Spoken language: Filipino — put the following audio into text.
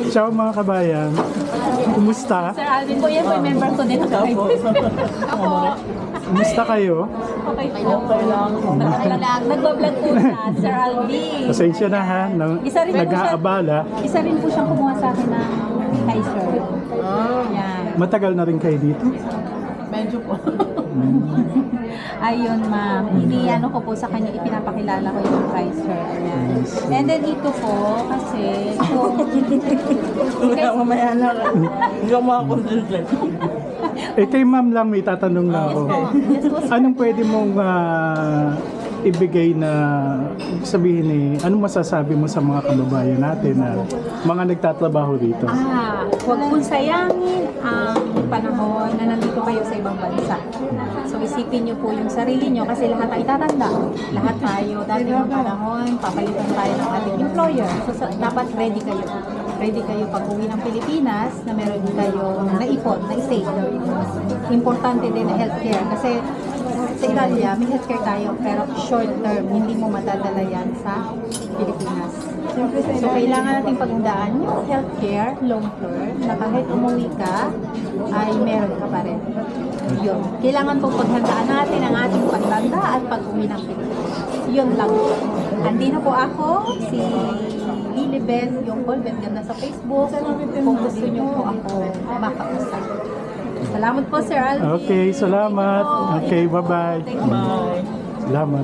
Ciao mga kabayan. Kumusta? Sir Alvin po, yan po yung member ko din. Ako. Kumusta kayo? Okay lang. Nag-vlog po siya, Sir Alvin. Pasensya na ha, Isa rin po siya- nag-aabala. Isa rin po siyang kumuha sa akin ng Kaiser. Yan. Matagal na rin kayo dito? Medyo po. Ayun, ma'am. Iniano ko po sa kanya, ipinapakilala ko yung Kaiser. Ayan. And then ito po, kasi kung... Mamaya na lang. Hindi ako makakonsentrate. Eh kay ma'am lang may tatanong na ako. Yes po, sir. Anong pwede mong ibigay na sabihin anong masasabi mo sa mga kababayan natin na mga nagtatrabaho dito? Huwag pong sayangin ang panahon na nandito kayo sa ibang bansa. So isipin niyo po yung sarili niyo kasi lahat ay tatanda. Lahat tayo, dati ng panahon, papalitan tayo ng ating employer. So dapat ready kayo. Ready kayo pag uwi ng Pilipinas na meron kayo naipon, na-save. Importante din na healthcare kasi sa Italia, may healthcare tayo pero short term, hindi mo matadala yan sa Pilipinas. So kailangan natin paghandaan yung healthcare long term na kahit umuwi ka, ay meron ka pa rin. Yun. Kailangan po paghandaan natin ang ating pagtanda at pag-uwi ng Pilipinas. Yun lang. Andito po ako, si Lilibeth, yung Colbert, ganda sa Facebook. Kung gusto niyo po ako makausap. Salamat po, Sir Alvin. Okay, salamat. Okay, bye-bye. Thank you. Bye. Salamat.